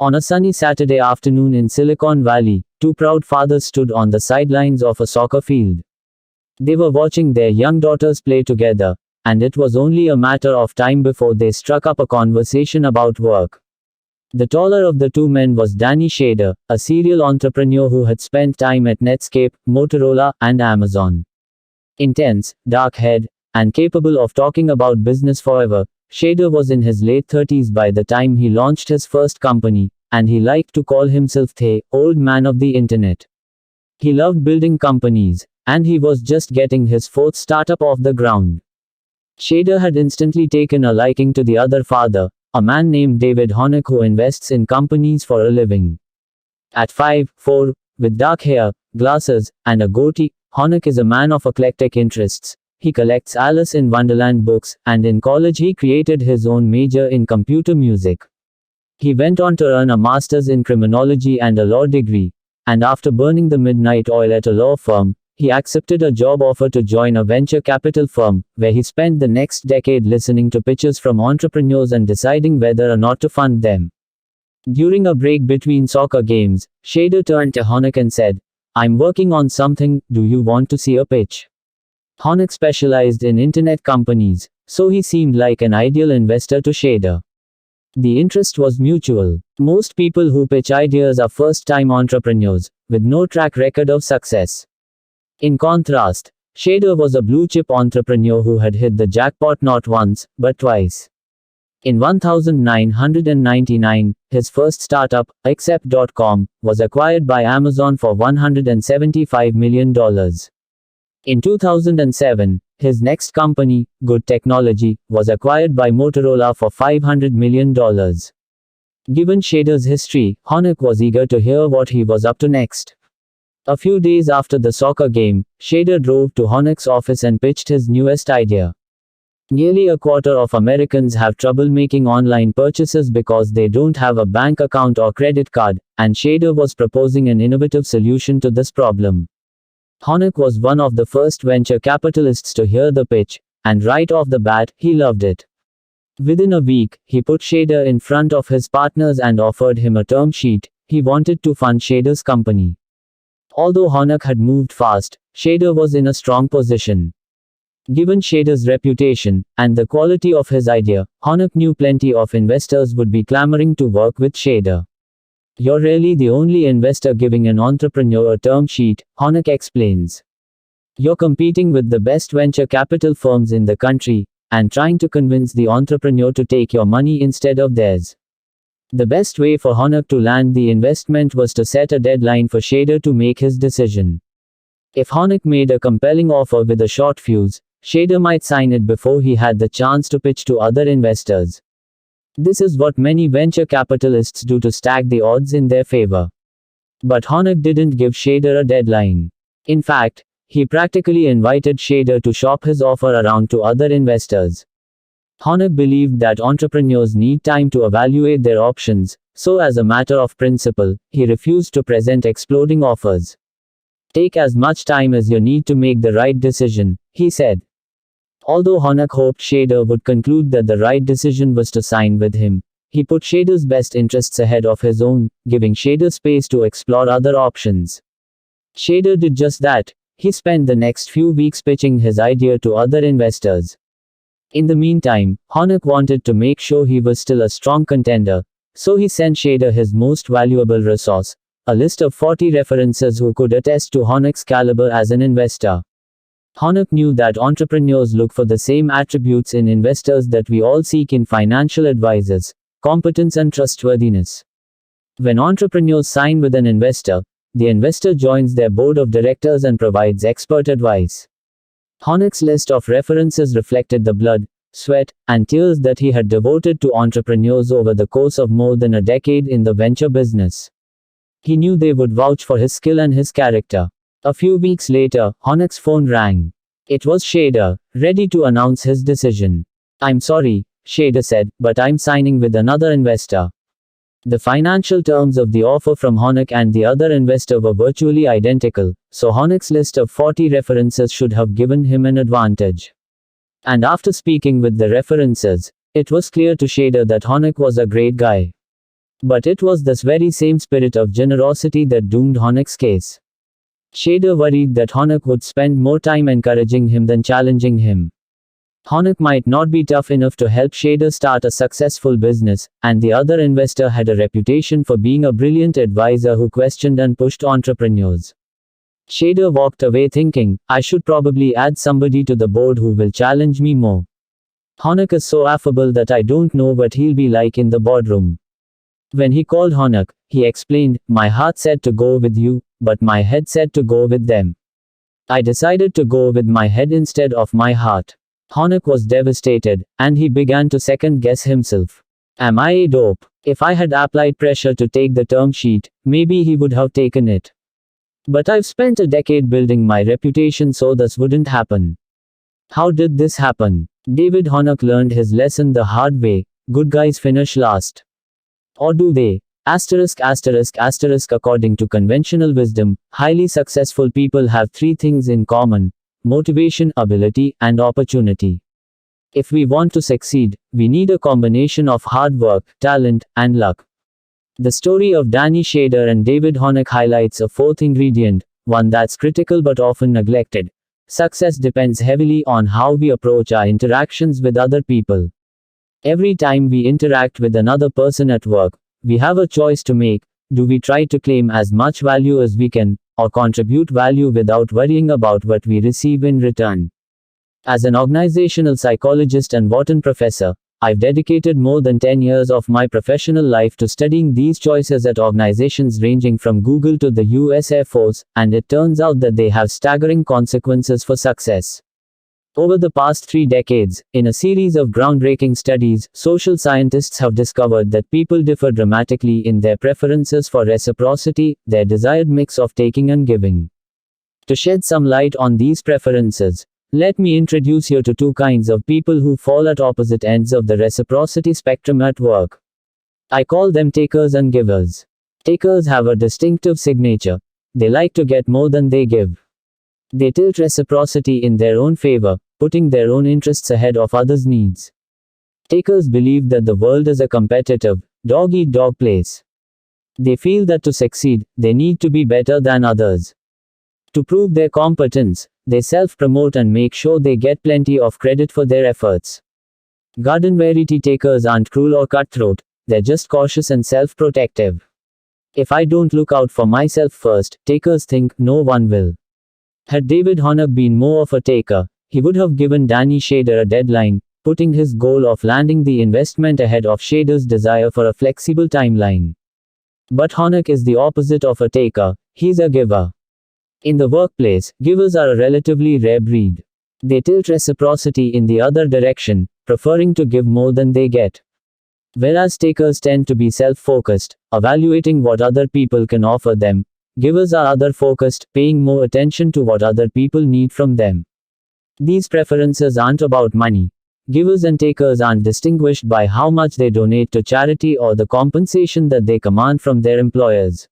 On a sunny Saturday afternoon in Silicon Valley, two proud fathers stood on the sidelines of a soccer field. They were watching their young daughters play together, and it was only a matter of time before they struck up a conversation about work. The taller of the two men was Danny Shader, a serial entrepreneur who had spent time at Netscape, Motorola, and Amazon. Intense, dark-haired, and capable of talking about business forever, Shader was in his late 30s by the time he launched his first company, and he liked to call himself the old man of the internet. He loved building companies, and he was just getting his fourth startup off the ground. Shader had instantly taken a liking to the other father, a man named David Honeck who invests in companies for a living. At 5'4", with dark hair, glasses, and a goatee, Honeck is a man of eclectic interests. He collects Alice in Wonderland books, and in college he created his own major in computer music. He went on to earn a master's in criminology and a law degree, and after burning the midnight oil at a law firm, he accepted a job offer to join a venture capital firm, where he spent the next decade listening to pitches from entrepreneurs and deciding whether or not to fund them. During a break between soccer games, Shader turned to Honeck and said, "I'm working on something, do you want to see a pitch?" Honeck specialized in internet companies, so he seemed like an ideal investor to Shader. The interest was mutual. Most people who pitch ideas are first-time entrepreneurs, with no track record of success. In contrast, Shader was a blue-chip entrepreneur who had hit the jackpot not once, but twice. In 1999, his first startup, Accept.com, was acquired by Amazon for $175 million. In 2007, his next company, Good Technology, was acquired by Motorola for $500 million. Given Shader's history, Honeck was eager to hear what he was up to next. A few days after the soccer game, Shader drove to Honeck's office and pitched his newest idea. Nearly a quarter of Americans have trouble making online purchases because they don't have a bank account or credit card, and Shader was proposing an innovative solution to this problem. Honeck was one of the first venture capitalists to hear the pitch, and right off the bat, he loved it. Within a week, he put Shader in front of his partners and offered him a term sheet. He wanted to fund Shader's company. Although Honeck had moved fast, Shader was in a strong position. Given Shader's reputation, and the quality of his idea, Honeck knew plenty of investors would be clamoring to work with Shader. "You're really the only investor giving an entrepreneur a term sheet," Honeck explains. "You're competing with the best venture capital firms in the country, and trying to convince the entrepreneur to take your money instead of theirs." The best way for Honeck to land the investment was to set a deadline for Shader to make his decision. If Honeck made a compelling offer with a short fuse, Shader might sign it before he had the chance to pitch to other investors. This is what many venture capitalists do to stack the odds in their favor. But Honeck didn't give Shader a deadline. In fact, he practically invited Shader to shop his offer around to other investors. Honeck believed that entrepreneurs need time to evaluate their options, so as a matter of principle, he refused to present exploding offers. "Take as much time as you need to make the right decision," he said. Although Honeck hoped Shader would conclude that the right decision was to sign with him, he put Shader's best interests ahead of his own, giving Shader space to explore other options. Shader did just that. He spent the next few weeks pitching his idea to other investors. In the meantime, Honeck wanted to make sure he was still a strong contender, so he sent Shader his most valuable resource, a list of 40 references who could attest to Honeck's caliber as an investor. Honeck knew that entrepreneurs look for the same attributes in investors that we all seek in financial advisors: competence and trustworthiness. When entrepreneurs sign with an investor, the investor joins their board of directors and provides expert advice. Honeck's list of references reflected the blood, sweat, and tears that he had devoted to entrepreneurs over the course of more than a decade in the venture business. He knew they would vouch for his skill and his character. A few weeks later, Honeck's phone rang. It was Shader, ready to announce his decision. "I'm sorry," Shader said, "but I'm signing with another investor." The financial terms of the offer from Honeck and the other investor were virtually identical, so Honeck's list of 40 references should have given him an advantage. And after speaking with the references, it was clear to Shader that Honeck was a great guy. But it was this very same spirit of generosity that doomed Honeck's case. Shader worried that Honeck would spend more time encouraging him than challenging him. Honeck might not be tough enough to help Shader start a successful business, and the other investor had a reputation for being a brilliant advisor who questioned and pushed entrepreneurs. Shader walked away thinking, I should probably add somebody to the board who will challenge me more. Honeck is so affable that I don't know what he'll be like in the boardroom. When he called Honeck, he explained, my heart said to go with you, but my head said to go with them. I decided to go with my head instead of my heart. Honeck was devastated, and he began to second-guess himself. Am I a dope? If I had applied pressure to take the term sheet, maybe he would have taken it. But I've spent a decade building my reputation so this wouldn't happen. How did this happen? David Honeck learned his lesson the hard way: good guys finish last. Or do they? According to conventional wisdom, highly successful people have three things in common: motivation, ability, and opportunity. If we want to succeed, we need a combination of hard work, talent, and luck. The story of Danny Shader and David Honeck highlights a fourth ingredient, one that's critical but often neglected. Success depends heavily on how we approach our interactions with other people. Every time we interact with another person at work, we have a choice to make. Do we try to claim as much value as we can, or contribute value without worrying about what we receive in return? As an organizational psychologist and Wharton professor, I've dedicated more than 10 years of my professional life to studying these choices at organizations ranging from Google to the US Air Force, and it turns out that they have staggering consequences for success. Over the past 3 decades, in a series of groundbreaking studies, social scientists have discovered that people differ dramatically in their preferences for reciprocity, their desired mix of taking and giving. To shed some light on these preferences, let me introduce you to two kinds of people who fall at opposite ends of the reciprocity spectrum at work. I call them takers and givers. Takers have a distinctive signature. They like to get more than they give. They tilt reciprocity in their own favor, putting their own interests ahead of others' needs. Takers believe that the world is a competitive, dog-eat-dog place. They feel that to succeed, they need to be better than others. To prove their competence, they self-promote and make sure they get plenty of credit for their efforts. Garden variety takers aren't cruel or cutthroat, they're just cautious and self-protective. If I don't look out for myself first, takers think, no one will. Had David Honeck been more of a taker, he would have given Danny Shader a deadline, putting his goal of landing the investment ahead of Shader's desire for a flexible timeline. But Honeck is the opposite of a taker, he's a giver. In the workplace, givers are a relatively rare breed. They tilt reciprocity in the other direction, preferring to give more than they get. Whereas takers tend to be self-focused, evaluating what other people can offer them, givers are other-focused, paying more attention to what other people need from them. These preferences aren't about money. Givers and takers aren't distinguished by how much they donate to charity or the compensation that they command from their employers.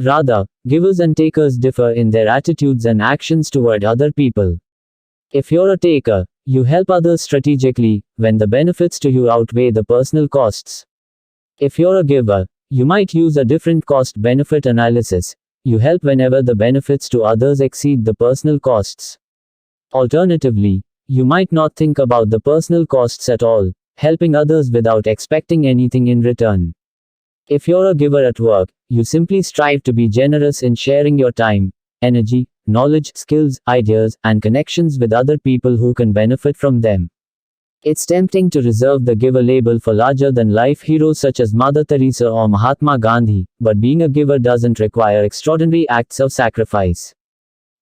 Rather, givers and takers differ in their attitudes and actions toward other people. If you're a taker, you help others strategically, when the benefits to you outweigh the personal costs. If you're a giver, you might use a different cost-benefit analysis. You help whenever the benefits to others exceed the personal costs. Alternatively, you might not think about the personal costs at all, helping others without expecting anything in return. If you're a giver at work, you simply strive to be generous in sharing your time, energy, knowledge, skills, ideas, and connections with other people who can benefit from them. It's tempting to reserve the giver label for larger-than-life heroes such as Mother Teresa or Mahatma Gandhi, but being a giver doesn't require extraordinary acts of sacrifice.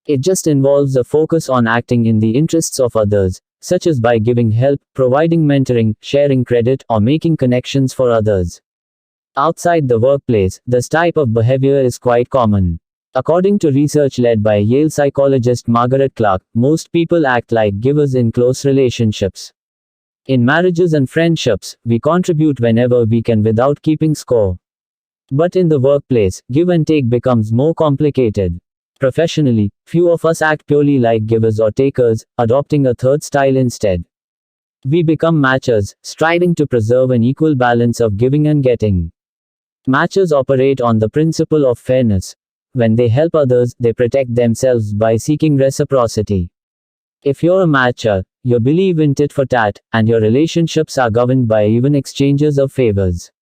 It just involves a focus on acting in the interests of others, such as by giving help, providing mentoring, sharing credit, or making connections for others. Outside the workplace, this type of behavior is quite common. According to research led by Yale psychologist Margaret Clark, most people act like givers in close relationships. In marriages and friendships, we contribute whenever we can without keeping score. But in the workplace, give and take becomes more complicated. Professionally, few of us act purely like givers or takers, adopting a third style instead. We become matchers, striving to preserve an equal balance of giving and getting. Matchers operate on the principle of fairness. When they help others, they protect themselves by seeking reciprocity. If you're a matcher, you believe in tit for tat, and your relationships are governed by even exchanges of favors.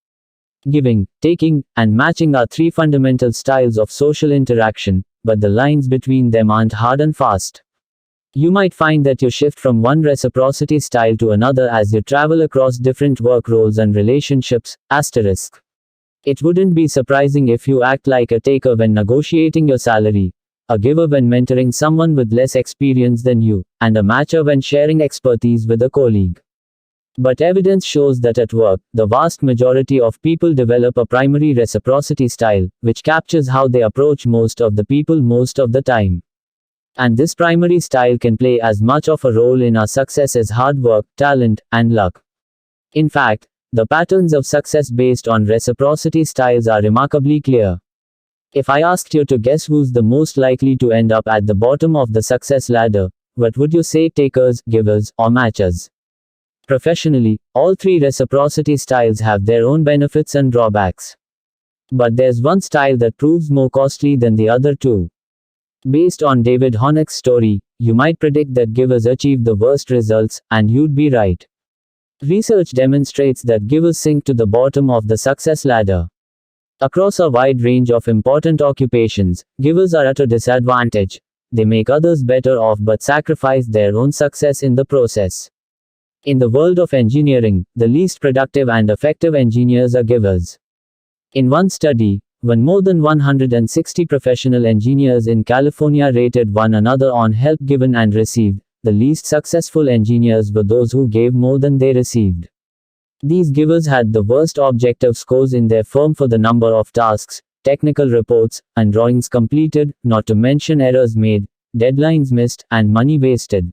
Giving, taking, and matching are three fundamental styles of social interaction, but the lines between them aren't hard and fast. You might find that you shift from one reciprocity style to another as you travel across different work roles and relationships. Asterisk. It wouldn't be surprising if you act like a taker when negotiating your salary, a giver when mentoring someone with less experience than you, and a matcher when sharing expertise with a colleague. But evidence shows that at work, the vast majority of people develop a primary reciprocity style, which captures how they approach most of the people most of the time. And this primary style can play as much of a role in our success as hard work, talent, and luck. In fact, the patterns of success based on reciprocity styles are remarkably clear. If I asked you to guess who's the most likely to end up at the bottom of the success ladder, what would you say? Takers, givers, or matchers? Professionally, all three reciprocity styles have their own benefits and drawbacks. But there's one style that proves more costly than the other two. Based on David Honeck's story, you might predict that givers achieve the worst results, and you'd be right. Research demonstrates that givers sink to the bottom of the success ladder. Across a wide range of important occupations, givers are at a disadvantage. They make others better off but sacrifice their own success in the process. In the world of engineering, the least productive and effective engineers are givers. In one study, when more than 160 professional engineers in California rated one another on help given and received, the least successful engineers were those who gave more than they received. These givers had the worst objective scores in their firm for the number of tasks, technical reports, and drawings completed, not to mention errors made, deadlines missed, and money wasted.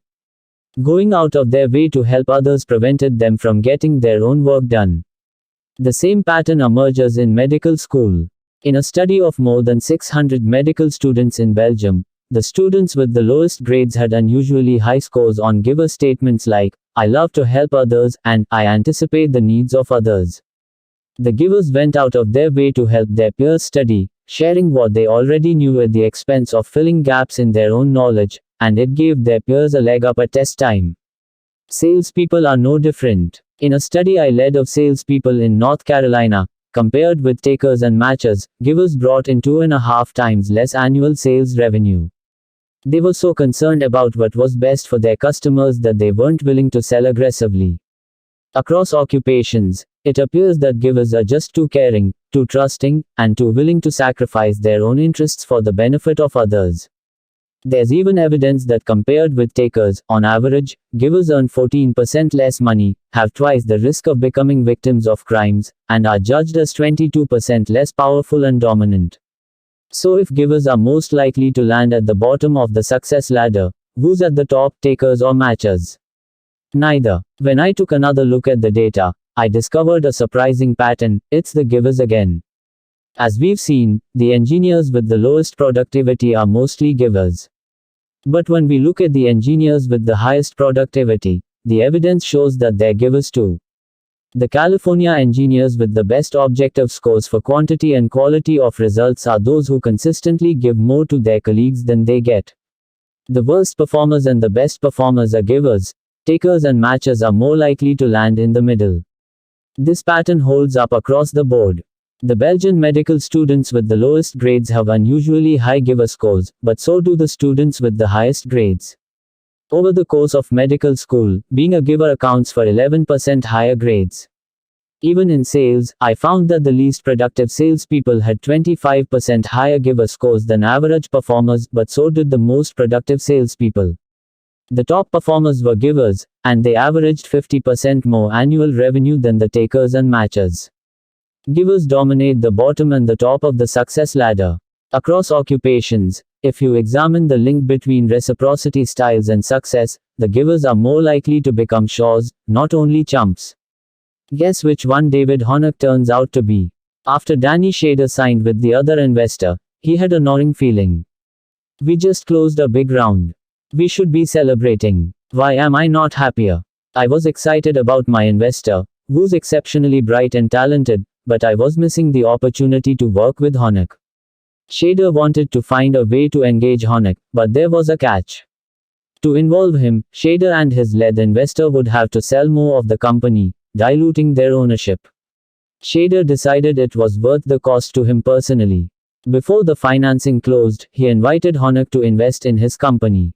Going out of their way to help others prevented them from getting their own work done. The same pattern emerges in medical school. In a study of more than 600 medical students in Belgium, the students with the lowest grades had unusually high scores on giver statements like, "I love to help others," and "I anticipate the needs of others." The givers went out of their way to help their peers study, sharing what they already knew at the expense of filling gaps in their own knowledge, and it gave their peers a leg up at test time. Salespeople are no different. In a study I led of salespeople in North Carolina, compared with takers and matchers, givers brought in 2.5 times less annual sales revenue. They were so concerned about what was best for their customers that they weren't willing to sell aggressively. Across occupations, it appears that givers are just too caring, too trusting, and too willing to sacrifice their own interests for the benefit of others. There's even evidence that compared with takers, on average, givers earn 14% less money, have twice the risk of becoming victims of crimes, and are judged as 22% less powerful and dominant. So if givers are most likely to land at the bottom of the success ladder, who's at the top, takers or matchers? Neither. When I took another look at the data, I discovered a surprising pattern: it's the givers again. As we've seen, the engineers with the lowest productivity are mostly givers. But when we look at the engineers with the highest productivity, the evidence shows that they're givers too. The California engineers with the best objective scores for quantity and quality of results are those who consistently give more to their colleagues than they get. The worst performers and the best performers are givers. Takers and matchers are more likely to land in the middle. This pattern holds up across the board. The Belgian medical students with the lowest grades have unusually high giver scores, but so do the students with the highest grades. Over the course of medical school, being a giver accounts for 11% higher grades. Even in sales, I found that the least productive salespeople had 25% higher giver scores than average performers, but so did the most productive salespeople. The top performers were givers, and they averaged 50% more annual revenue than the takers and matchers. Givers dominate the bottom and the top of the success ladder. Across occupations, if you examine the link between reciprocity styles and success, the givers are more likely to become shawls, not only chumps. Guess which one David Honeck turns out to be. After Danny Shader signed with the other investor, he had a gnawing feeling. We just closed a big round. We should be celebrating. Why am I not happier? I was excited about my investor, who's exceptionally bright and talented, but I was missing the opportunity to work with Honeck. Shader wanted to find a way to engage Honeck, but there was a catch. To involve him, Shader and his lead investor would have to sell more of the company, diluting their ownership. Shader decided it was worth the cost to him personally. Before the financing closed, he invited Honeck to invest in his company.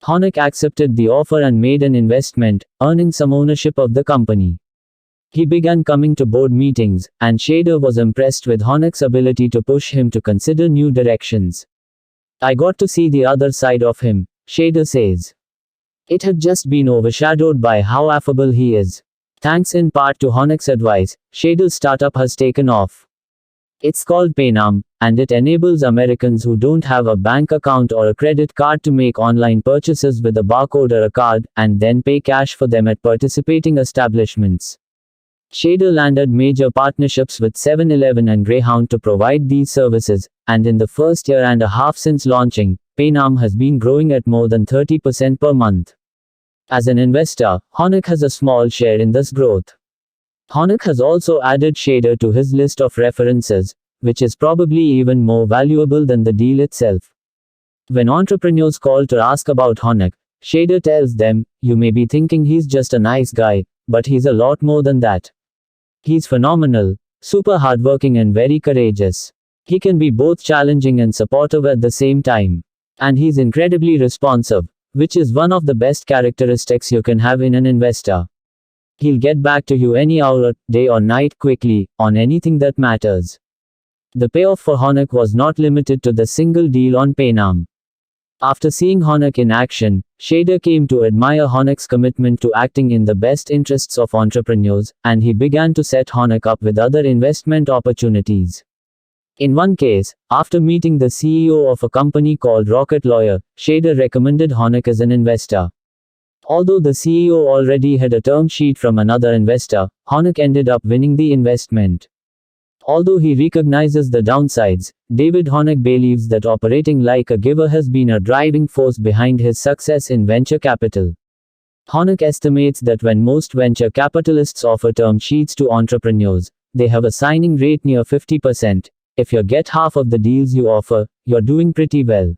Honeck accepted the offer and made an investment, earning some ownership of the company. He began coming to board meetings, and Shader was impressed with Honeck's ability to push him to consider new directions. I got to see the other side of him, Shader says. It had just been overshadowed by how affable he is. Thanks in part to Honeck's advice, Shader's startup has taken off. It's called PayNam, and it enables Americans who don't have a bank account or a credit card to make online purchases with a barcode or a card, and then pay cash for them at participating establishments. Shader landed major partnerships with 7-Eleven and Greyhound to provide these services, and in the first year and a half since launching, PayNam has been growing at more than 30% per month. As an investor, Honeck has a small share in this growth. Honeck has also added Shader to his list of references, which is probably even more valuable than the deal itself. When entrepreneurs call to ask about Honeck, Shader tells them, "You may be thinking he's just a nice guy, but he's a lot more than that. He's phenomenal, super hardworking and very courageous. He can be both challenging and supportive at the same time. And he's incredibly responsive, which is one of the best characteristics you can have in an investor. He'll get back to you any hour, day or night quickly, on anything that matters." The payoff for Honeck was not limited to the single deal on PayNam. After seeing Honeck in action, Shader came to admire Honeck's commitment to acting in the best interests of entrepreneurs, and he began to set Honeck up with other investment opportunities. In one case, after meeting the CEO of a company called Rocket Lawyer, Shader recommended Honeck as an investor. Although the CEO already had a term sheet from another investor, Honeck ended up winning the investment. Although he recognizes the downsides, David Honeck believes that operating like a giver has been a driving force behind his success in venture capital. Honeck estimates that when most venture capitalists offer term sheets to entrepreneurs, they have a signing rate near 50%. If you get half of the deals you offer, you're doing pretty well.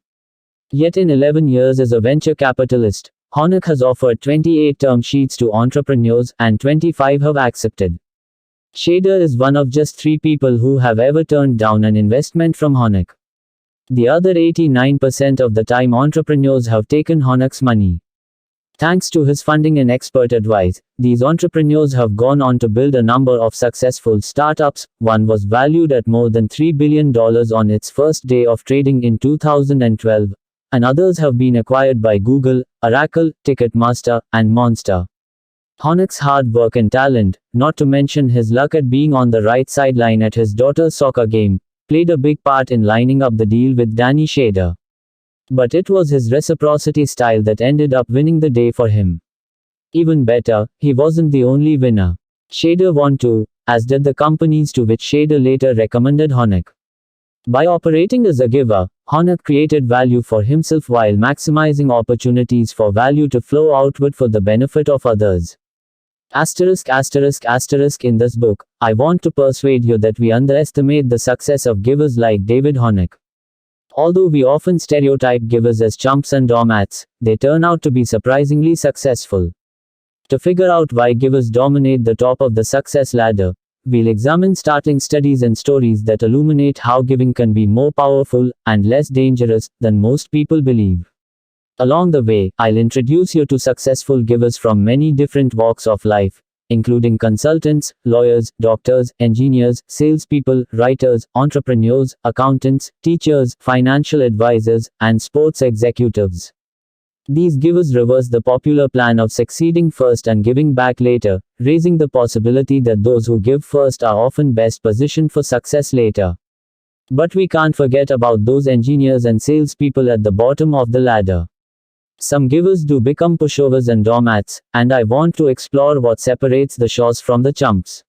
Yet in 11 years as a venture capitalist, Honeck has offered 28 term sheets to entrepreneurs, and 25 have accepted. Shader is one of just 3 people who have ever turned down an investment from Honeck. The other 89% of the time entrepreneurs have taken Honeck's money. Thanks to his funding and expert advice, these entrepreneurs have gone on to build a number of successful startups. One was valued at more than $3 billion on its first day of trading in 2012, and others have been acquired by Google, Oracle, Ticketmaster, and Monster. Honeck's hard work and talent, not to mention his luck at being on the right sideline at his daughter's soccer game, played a big part in lining up the deal with Danny Shader. But it was his reciprocity style that ended up winning the day for him. Even better, he wasn't the only winner. Shader won too, as did the companies to which Shader later recommended Honeck. By operating as a giver, Honeck created value for himself while maximizing opportunities for value to flow outward for the benefit of others. In this book, I want to persuade you that we underestimate the success of givers like David Honeck. Although we often stereotype givers as chumps and doormats, they turn out to be surprisingly successful. To figure out why givers dominate the top of the success ladder, we'll examine startling studies and stories that illuminate how giving can be more powerful and less dangerous than most people believe. Along the way, I'll introduce you to successful givers from many different walks of life, including consultants, lawyers, doctors, engineers, salespeople, writers, entrepreneurs, accountants, teachers, financial advisors, and sports executives. These givers reverse the popular plan of succeeding first and giving back later, raising the possibility that those who give first are often best positioned for success later. But we can't forget about those engineers and salespeople at the bottom of the ladder. Some givers do become pushovers and doormats, and I want to explore what separates the shows from the chumps.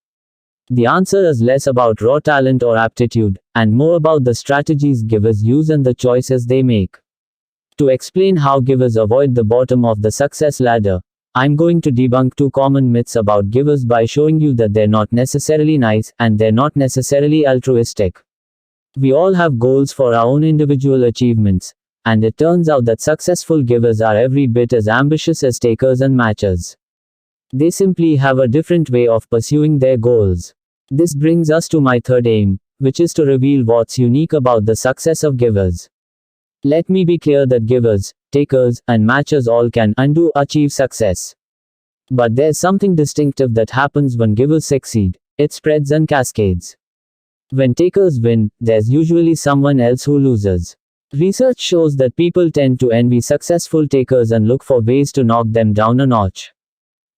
The answer is less about raw talent or aptitude, and more about the strategies givers use and the choices they make. To explain how givers avoid the bottom of the success ladder, I'm going to debunk 2 common myths about givers by showing you that they're not necessarily nice, and they're not necessarily altruistic. We all have goals for our own individual achievements, and it turns out that successful givers are every bit as ambitious as takers and matchers. They simply have a different way of pursuing their goals. This brings us to my third aim, which is to reveal what's unique about the success of givers. Let me be clear that givers, takers, and matchers all can and do achieve success. But there's something distinctive that happens when givers succeed. It spreads and cascades. When takers win, there's usually someone else who loses. Research shows that people tend to envy successful takers and look for ways to knock them down a notch.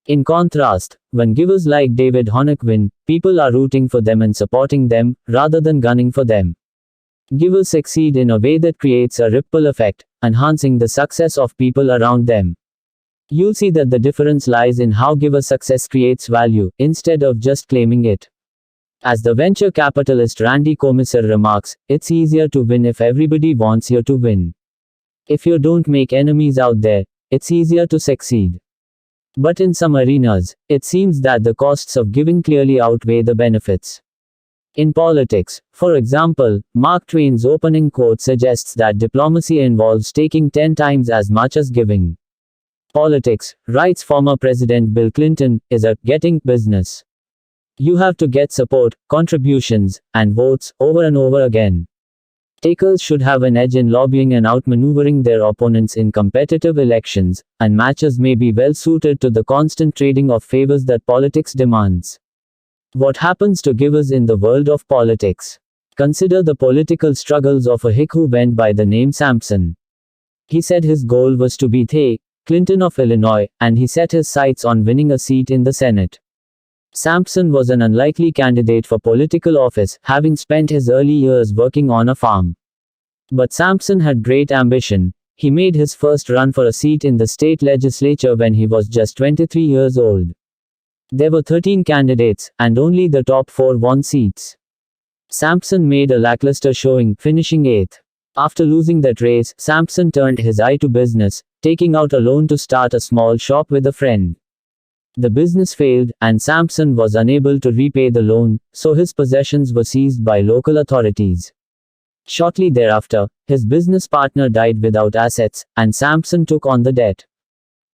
In contrast, when givers like David Honeck win, people are rooting for them and supporting them, rather than gunning for them. Givers succeed in a way that creates a ripple effect, enhancing the success of people around them. You'll see that the difference lies in how giver success creates value, instead of just claiming it. As the venture capitalist Randy Komisar remarks, it's easier to win if everybody wants you to win. If you don't make enemies out there, it's easier to succeed. But in some arenas, it seems that the costs of giving clearly outweigh the benefits. In politics, for example, Mark Twain's opening quote suggests that diplomacy involves taking 10 times as much as giving. Politics, writes former President Bill Clinton, is a getting business. You have to get support, contributions, and votes over and over again. Takers should have an edge in lobbying and outmaneuvering their opponents in competitive elections, and matchers may be well suited to the constant trading of favors that politics demands. What happens to givers in the world of politics? Consider the political struggles of a hick who went by the name Samson. He said his goal was to beat Clinton of Illinois, and he set his sights on winning a seat in the Senate. Samson was an unlikely candidate for political office, having spent his early years working on a farm. But Samson had great ambition. He made his first run for a seat in the state legislature when he was just 23 years old. There were 13 candidates, and only the top 4 won seats. Samson made a lackluster showing, finishing 8th. After losing that race, Samson turned his eye to business, taking out a loan to start a small shop with a friend. The business failed, and Samson was unable to repay the loan, so his possessions were seized by local authorities. Shortly thereafter, his business partner died without assets, and Samson took on the debt.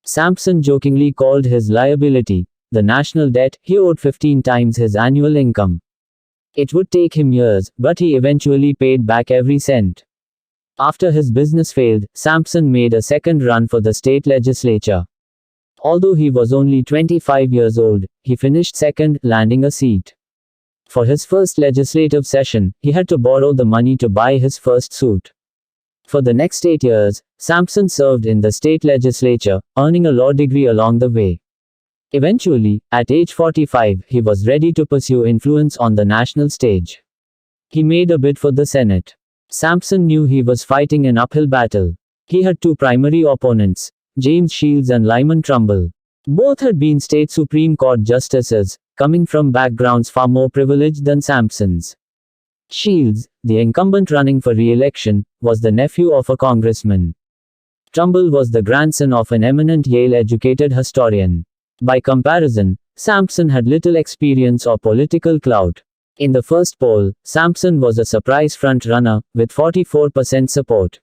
Samson jokingly called his liability the national debt. He owed 15 times his annual income. It would take him years, but he eventually paid back every cent. After his business failed, Samson made a second run for the state legislature. Although he was only 25 years old, he finished second, landing a seat. For his first legislative session, he had to borrow the money to buy his first suit. For the next 8 years, Samson served in the state legislature, earning a law degree along the way. Eventually, at age 45, he was ready to pursue influence on the national stage. He made a bid for the Senate. Samson knew he was fighting an uphill battle. He had 2 primary opponents, James Shields and Lyman Trumbull. Both had been state Supreme Court justices, coming from backgrounds far more privileged than Samson's. Shields, the incumbent running for re-election, was the nephew of a congressman. Trumbull was the grandson of an eminent Yale-educated historian. By comparison, Samson had little experience or political clout. In the first poll, Samson was a surprise front-runner, with 44% support.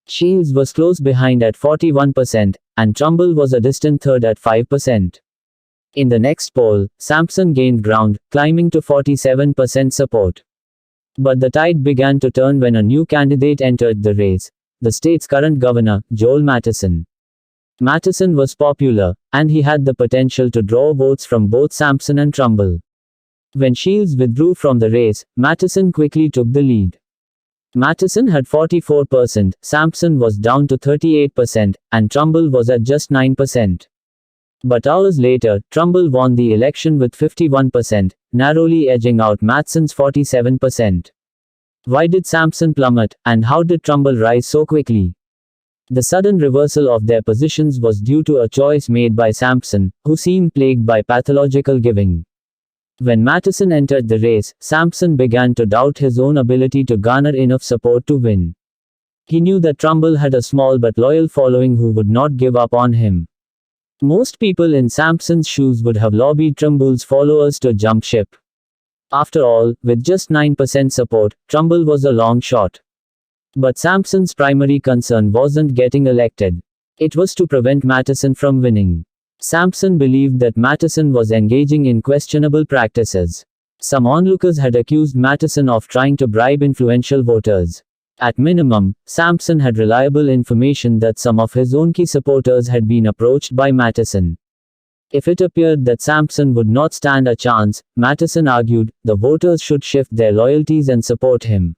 Shields was close behind at 41%, and Trumbull was a distant third at 5%. In the next poll, Samson gained ground, climbing to 47% support. But the tide began to turn when a new candidate entered the race, the state's current governor, Joel Mattison. Mattison was popular, and he had the potential to draw votes from both Samson and Trumbull. When Shields withdrew from the race, Mattison quickly took the lead. Mattison had 44%, Samson was down to 38%, and Trumbull was at just 9%. But hours later, Trumbull won the election with 51%, narrowly edging out Mattison's 47%. Why did Samson plummet, and how did Trumbull rise so quickly? The sudden reversal of their positions was due to a choice made by Samson, who seemed plagued by pathological giving. When Mattison entered the race, Samson began to doubt his own ability to garner enough support to win. He knew that Trumbull had a small but loyal following who would not give up on him. Most people in Samson's shoes would have lobbied Trumbull's followers to jump ship. After all, with just 9% support, Trumbull was a long shot. But Samson's primary concern wasn't getting elected. It was to prevent Matheson from winning. Samson believed that Matheson was engaging in questionable practices. Some onlookers had accused Matheson of trying to bribe influential voters. At minimum, Samson had reliable information that some of his own key supporters had been approached by Matheson. If it appeared that Samson would not stand a chance, Matheson argued, the voters should shift their loyalties and support him.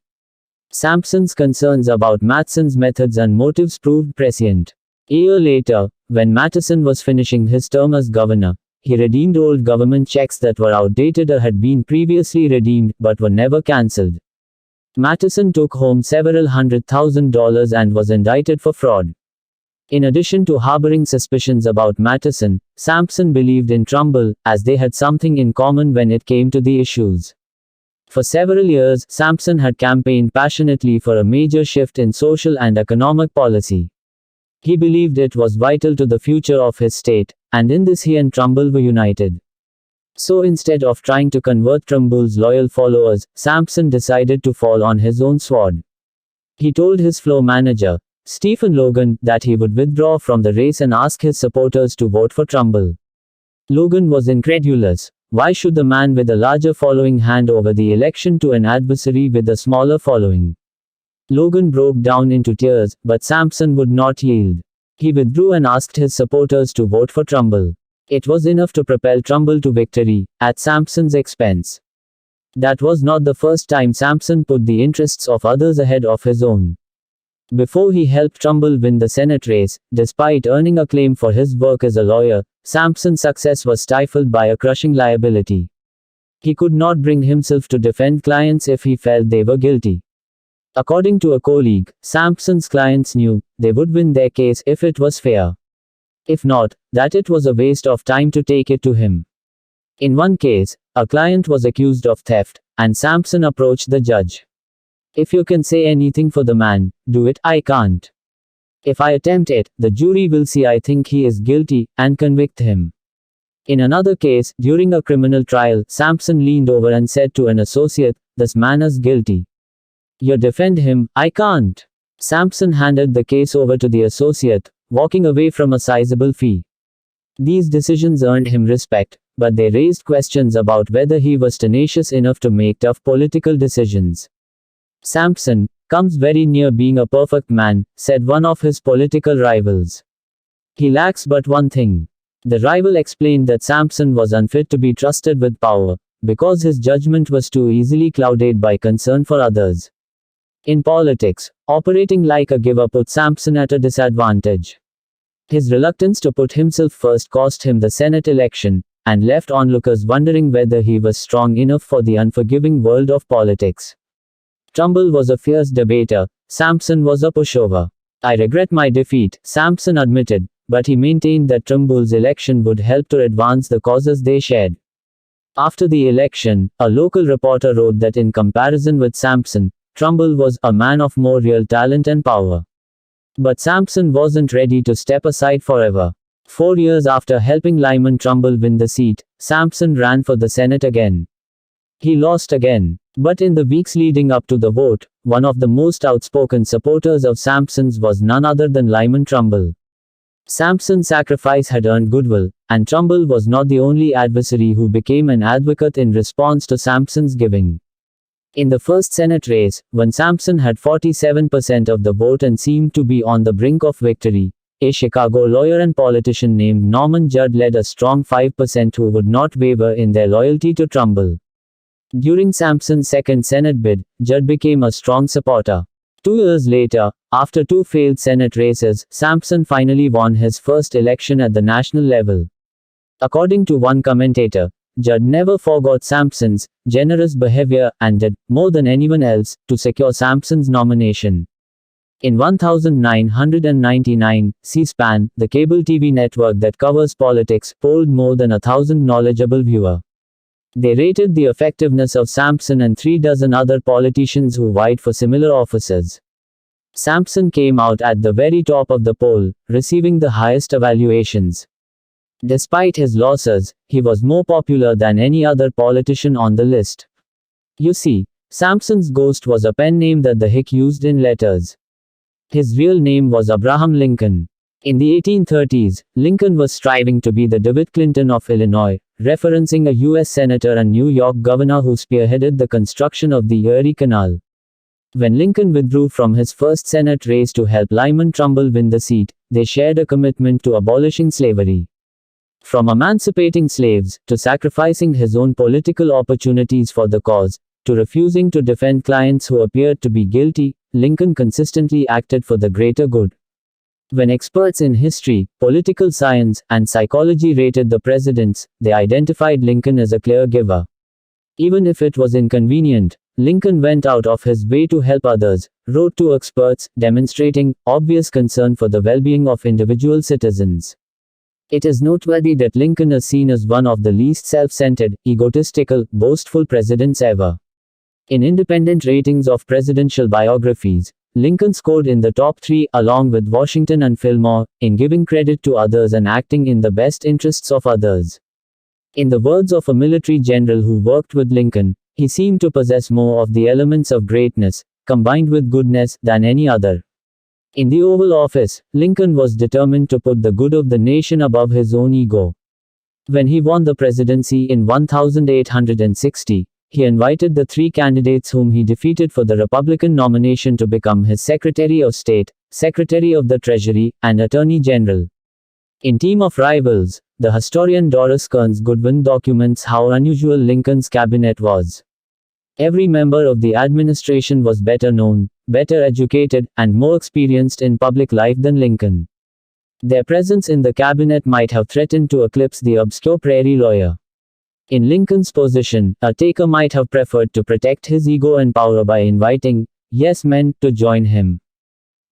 Samson's concerns about Matheson's methods and motives proved prescient. A year later, when Matheson was finishing his term as governor, he redeemed old government checks that were outdated or had been previously redeemed but were never cancelled. Matheson took home several $100,000 and was indicted for fraud. In addition to harboring suspicions about Matheson, Samson believed in Trumbull, as they had something in common when it came to the issues. For several years, Samson had campaigned passionately for a major shift in social and economic policy. He believed it was vital to the future of his state, and in this he and Trumbull were united. So instead of trying to convert Trumbull's loyal followers, Samson decided to fall on his own sword. He told his floor manager, Stephen Logan, that he would withdraw from the race and ask his supporters to vote for Trumbull. Logan was incredulous. Why should the man with a larger following hand over the election to an adversary with a smaller following? Logan broke down into tears, but Samson would not yield. He withdrew and asked his supporters to vote for Trumbull. It was enough to propel Trumbull to victory, at Samson's expense. That was not the first time Samson put the interests of others ahead of his own. Before he helped Trumbull win the Senate race, despite earning acclaim for his work as a lawyer, Samson's success was stifled by a crushing liability. He could not bring himself to defend clients if he felt they were guilty. According to a colleague, Samson's clients knew they would win their case if it was fair. If not, that it was a waste of time to take it to him. In one case, a client was accused of theft, and Samson approached the judge. If you can say anything for the man, do it. I can't. If I attempt it, the jury will see I think he is guilty, and convict him. In another case, during a criminal trial, Samson leaned over and said to an associate, this man is guilty. You defend him. I can't. Samson handed the case over to the associate, walking away from a sizable fee. These decisions earned him respect, but they raised questions about whether he was tenacious enough to make tough political decisions. Samson comes very near being a perfect man, said one of his political rivals. He lacks but one thing. The rival explained that Samson was unfit to be trusted with power, because his judgment was too easily clouded by concern for others. In politics, operating like a giver put Samson at a disadvantage. His reluctance to put himself first cost him the Senate election, and left onlookers wondering whether he was strong enough for the unforgiving world of politics. Trumbull was a fierce debater, Samson was a pushover. I regret my defeat, Samson admitted, but he maintained that Trumbull's election would help to advance the causes they shared. After the election, a local reporter wrote that in comparison with Samson, Trumbull was a man of more real talent and power. But Samson wasn't ready to step aside forever. 4 years after helping Lyman Trumbull win the seat, Samson ran for the Senate again. He lost again. But in the weeks leading up to the vote, one of the most outspoken supporters of Samson's was none other than Lyman Trumbull. Samson's sacrifice had earned goodwill, and Trumbull was not the only adversary who became an advocate in response to Samson's giving. In the first Senate race, when Samson had 47% of the vote and seemed to be on the brink of victory, a Chicago lawyer and politician named Norman Judd led a strong 5% who would not waver in their loyalty to Trumbull. During Samson's second Senate bid, Judd became a strong supporter. 2 years later, after 2 failed Senate races, Samson finally won his first election at the national level. According to one commentator, Judd never forgot Samson's generous behavior and did more than anyone else to secure Samson's nomination. In 1999, C-SPAN, the cable TV network that covers politics, polled more than 1,000 knowledgeable viewers. They rated the effectiveness of Samson and 36 other politicians who vied for similar offices. Samson came out at the very top of the poll, receiving the highest evaluations. Despite his losses, he was more popular than any other politician on the list. You see, Samson's ghost was a pen name that the Hick used in letters. His real name was Abraham Lincoln. In the 1830s, Lincoln was striving to be the DeWitt Clinton of Illinois, referencing a U.S. Senator and New York governor who spearheaded the construction of the Erie Canal. When Lincoln withdrew from his first Senate race to help Lyman Trumbull win the seat, they shared a commitment to abolishing slavery. From emancipating slaves, to sacrificing his own political opportunities for the cause, to refusing to defend clients who appeared to be guilty, Lincoln consistently acted for the greater good. When experts in history, political science, and psychology rated the presidents, they identified Lincoln as a clear giver. Even if it was inconvenient, Lincoln went out of his way to help others, wrote to experts, demonstrating obvious concern for the well-being of individual citizens. It is noteworthy that Lincoln is seen as one of the least self-centered, egotistical, boastful presidents ever. In independent ratings of presidential biographies, Lincoln scored in the top 3, along with Washington and Fillmore, in giving credit to others and acting in the best interests of others. In the words of a military general who worked with Lincoln, he seemed to possess more of the elements of greatness, combined with goodness, than any other. In the Oval Office, Lincoln was determined to put the good of the nation above his own ego. When he won the presidency in 1860, he invited the 3 candidates whom he defeated for the Republican nomination to become his Secretary of State, Secretary of the Treasury, and Attorney General. In Team of Rivals, the historian Doris Kearns Goodwin documents how unusual Lincoln's cabinet was. Every member of the administration was better known, better educated, and more experienced in public life than Lincoln. Their presence in the cabinet might have threatened to eclipse the obscure prairie lawyer. In Lincoln's position, a taker might have preferred to protect his ego and power by inviting yes men to join him.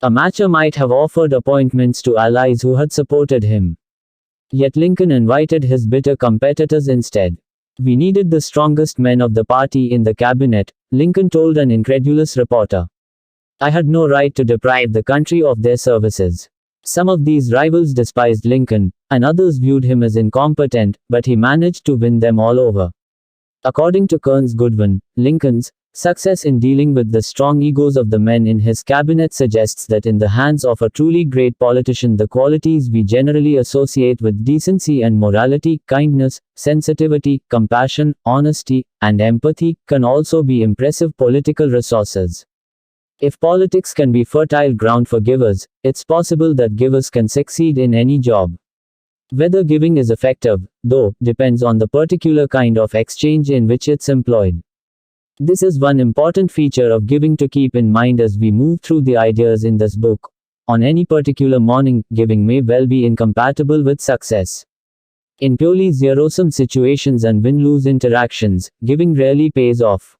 A matcher might have offered appointments to allies who had supported him. Yet Lincoln invited his bitter competitors instead. "We needed the strongest men of the party in the cabinet," Lincoln told an incredulous reporter. "I had no right to deprive the country of their services." Some of these rivals despised Lincoln, and others viewed him as incompetent, but he managed to win them all over. According to Kearns Goodwin, Lincoln's success in dealing with the strong egos of the men in his cabinet suggests that in the hands of a truly great politician the qualities we generally associate with decency and morality, kindness, sensitivity, compassion, honesty, and empathy, can also be impressive political resources. If politics can be fertile ground for givers, it's possible that givers can succeed in any job. Whether giving is effective, though, depends on the particular kind of exchange in which it's employed. This is one important feature of giving to keep in mind as we move through the ideas in this book. On any particular morning, giving may well be incompatible with success. In purely zero-sum situations and win-lose interactions, giving rarely pays off.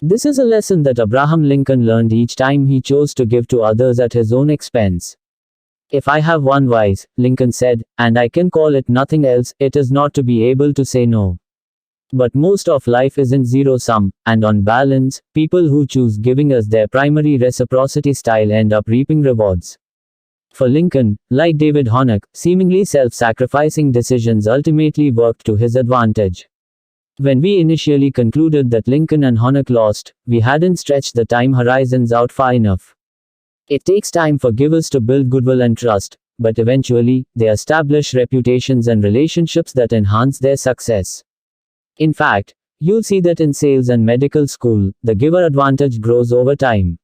This is a lesson that Abraham Lincoln learned each time he chose to give to others at his own expense. "If I have one vice," Lincoln said, "and I can call it nothing else, it is not to be able to say no." But most of life isn't zero-sum, and on balance, people who choose giving as their primary reciprocity style end up reaping rewards. For Lincoln, like David Hockney, seemingly self-sacrificing decisions ultimately worked to his advantage. When we initially concluded that Lincoln and Hockney lost, we hadn't stretched the time horizons out far enough. It takes time for givers to build goodwill and trust, but eventually, they establish reputations and relationships that enhance their success. In fact, you'll see that in sales and medical school, the giver advantage grows over time.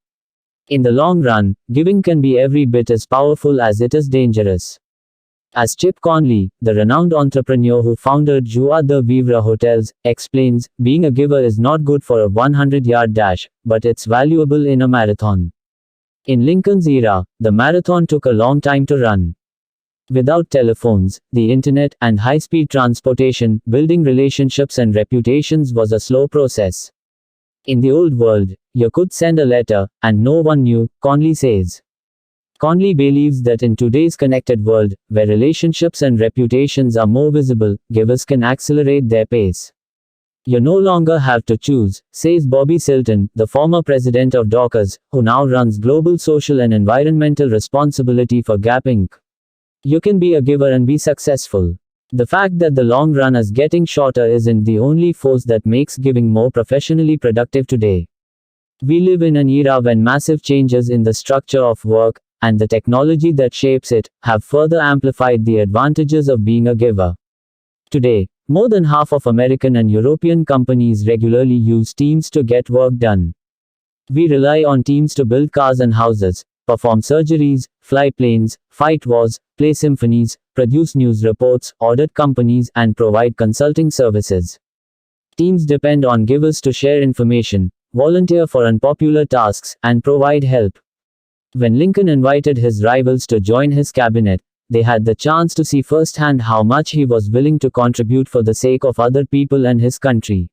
In the long run, giving can be every bit as powerful as it is dangerous. As Chip Conley, the renowned entrepreneur who founded Joie de Vivre Hotels, explains, being a giver is not good for a 100-yard dash, but it's valuable in a marathon. In Lincoln's era, the marathon took a long time to run. Without telephones, the internet, and high-speed transportation, building relationships and reputations was a slow process. In the old world, you could send a letter, and no one knew, Conley says. Conley believes that in today's connected world, where relationships and reputations are more visible, givers can accelerate their pace. You no longer have to choose, says Bobby Silton, the former president of Dockers, who now runs global social and environmental responsibility for Gap Inc. You can be a giver and be successful. The fact that the long run is getting shorter isn't the only force that makes giving more professionally productive today. We live in an era when massive changes in the structure of work, and the technology that shapes it, have further amplified the advantages of being a giver. Today, more than half of American and European companies regularly use teams to get work done. We rely on teams to build cars and houses, perform surgeries, fly planes, fight wars, play symphonies, produce news reports, audit companies, and provide consulting services. Teams depend on givers to share information, volunteer for unpopular tasks, and provide help. When Lincoln invited his rivals to join his cabinet, they had the chance to see firsthand how much he was willing to contribute for the sake of other people and his country.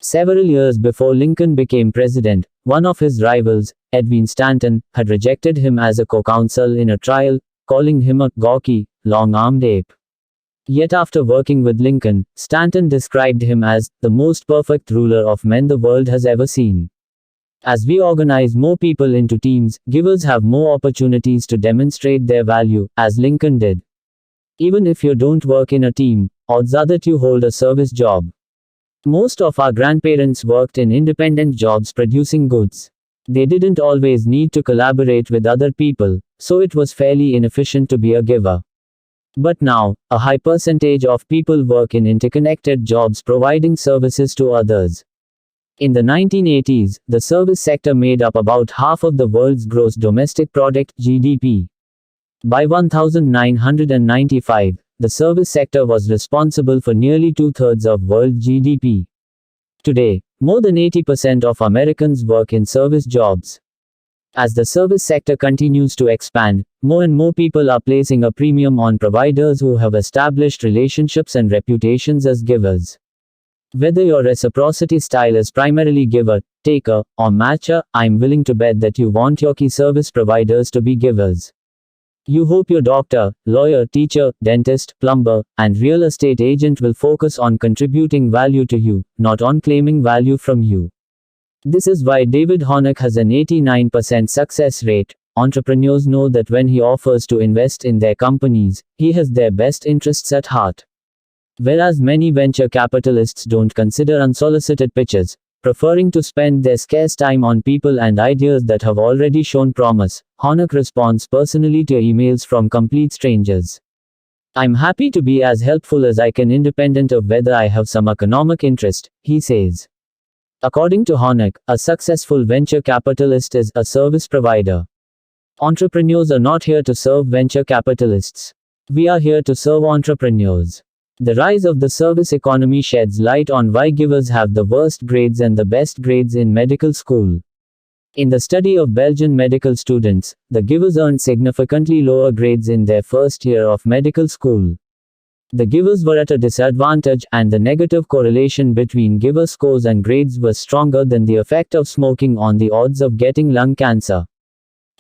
Several years before Lincoln became president, one of his rivals, Edwin Stanton, had rejected him as a co-counsel in a trial, calling him a gawky, long-armed ape. Yet after working with Lincoln, Stanton described him as the most perfect ruler of men the world has ever seen. As we organize more people into teams, givers have more opportunities to demonstrate their value, as Lincoln did. Even if you don't work in a team, odds are that you hold a service job. Most of our grandparents worked in independent jobs producing goods. They didn't always need to collaborate with other people, so it was fairly inefficient to be a giver. But now, a high percentage of people work in interconnected jobs providing services to others. In the 1980s, the service sector made up about half of the world's gross domestic product, GDP. By 1995, the service sector was responsible for nearly two-thirds of world GDP. Today, more than 80% of Americans work in service jobs. As the service sector continues to expand, more and more people are placing a premium on providers who have established relationships and reputations as givers. Whether your reciprocity style is primarily giver, taker, or matcher, I'm willing to bet that you want your key service providers to be givers. You hope your doctor, lawyer, teacher, dentist, plumber, and real estate agent will focus on contributing value to you, not on claiming value from you. This is why David Honeck has an 89% success rate. Entrepreneurs know that when he offers to invest in their companies, he has their best interests at heart. Whereas many venture capitalists don't consider unsolicited pitches, preferring to spend their scarce time on people and ideas that have already shown promise, Honeck responds personally to emails from complete strangers. I'm happy to be as helpful as I can independent of whether I have some economic interest, he says. According to Honeck, a successful venture capitalist is a service provider. Entrepreneurs are not here to serve venture capitalists. We are here to serve entrepreneurs. The rise of the service economy sheds light on why givers have the worst grades and the best grades in medical school. In the study of Belgian medical students, the givers earned significantly lower grades in their first year of medical school. The givers were at a disadvantage, and the negative correlation between giver scores and grades was stronger than the effect of smoking on the odds of getting lung cancer.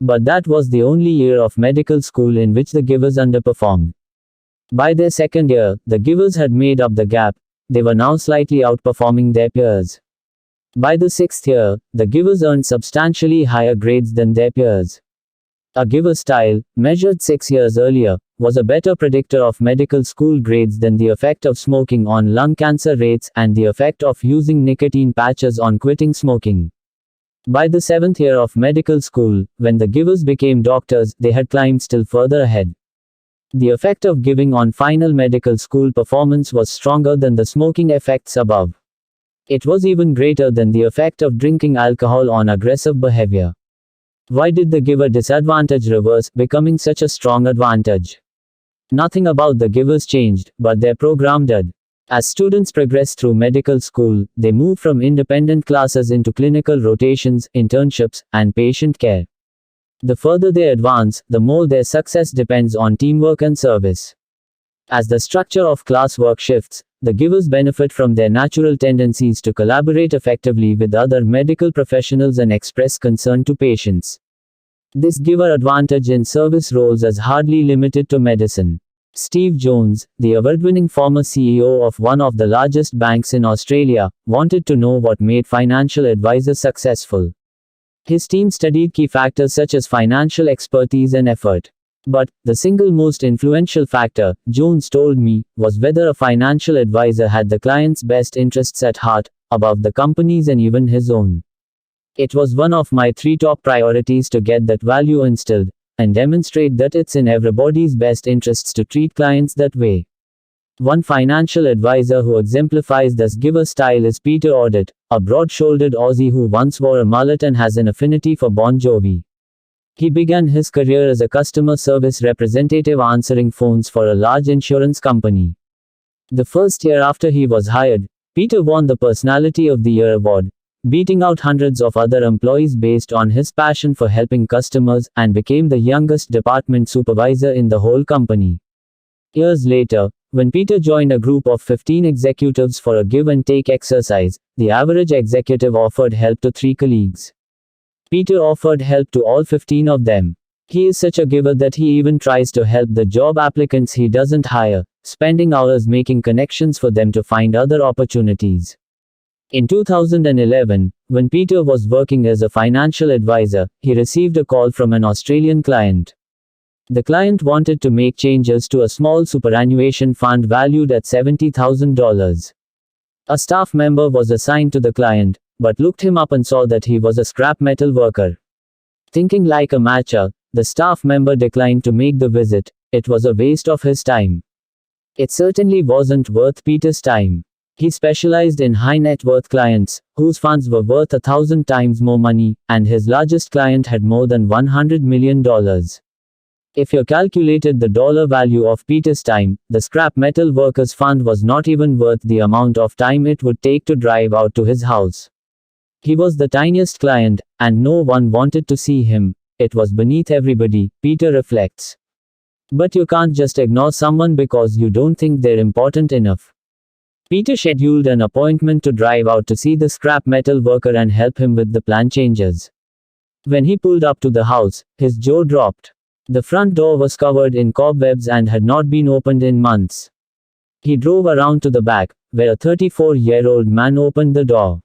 But that was the only year of medical school in which the givers underperformed. By their second year, the givers had made up the gap. They were now slightly outperforming their peers. By the sixth year, the givers earned substantially higher grades than their peers. A giver style, measured 6 years earlier, was a better predictor of medical school grades than the effect of smoking on lung cancer rates and the effect of using nicotine patches on quitting smoking. By the 7th year of medical school, when the givers became doctors, they had climbed still further ahead. The effect of giving on final medical school performance was stronger than the smoking effects above. It was even greater than the effect of drinking alcohol on aggressive behavior. Why did the giver disadvantage reverse, becoming such a strong advantage? Nothing about the givers changed, but their program did. As students progress through medical school, they move from independent classes into clinical rotations, internships, and patient care. The further they advance, the more their success depends on teamwork and service. As the structure of classwork shifts, the givers benefit from their natural tendencies to collaborate effectively with other medical professionals and express concern to patients. This giver advantage in service roles is hardly limited to medicine. Steve Jones, the award-winning former CEO of one of the largest banks in Australia, wanted to know what made financial advisors successful. His team studied key factors such as financial expertise and effort. But, the single most influential factor, Jones told me, was whether a financial advisor had the client's best interests at heart, above the company's and even his own. It was one of my 3 top priorities to get that value instilled, and demonstrate that it's in everybody's best interests to treat clients that way. One financial advisor who exemplifies this giver style is Peter Audit, a broad-shouldered Aussie who once wore a mullet and has an affinity for Bon Jovi. He began his career as a customer service representative answering phones for a large insurance company. The first year after he was hired, Peter won the Personality of the Year award, beating out hundreds of other employees based on his passion for helping customers, and became the youngest department supervisor in the whole company. Years later, when Peter joined a group of 15 executives for a give-and-take exercise, the average executive offered help to 3 colleagues. Peter offered help to all 15 of them. He is such a giver that he even tries to help the job applicants he doesn't hire, spending hours making connections for them to find other opportunities. In 2011, when Peter was working as a financial advisor, he received a call from an Australian client. The client wanted to make changes to a small superannuation fund valued at $70,000. A staff member was assigned to the client, but looked him up and saw that he was a scrap metal worker. Thinking like a matcher, the staff member declined to make the visit. It was a waste of his time. It certainly wasn't worth Peter's time. He specialized in high net worth clients, whose funds were worth 1,000 times more money, and his largest client had more than $100 million. If you calculated the dollar value of Peter's time, the scrap metal workers fund was not even worth the amount of time it would take to drive out to his house. He was the tiniest client, and no one wanted to see him. It was beneath everybody, Peter reflects. But you can't just ignore someone because you don't think they're important enough. Peter scheduled an appointment to drive out to see the scrap metal worker and help him with the plan changes. When he pulled up to the house, his jaw dropped. The front door was covered in cobwebs and had not been opened in months. He drove around to the back, where a 34-year-old man opened the door.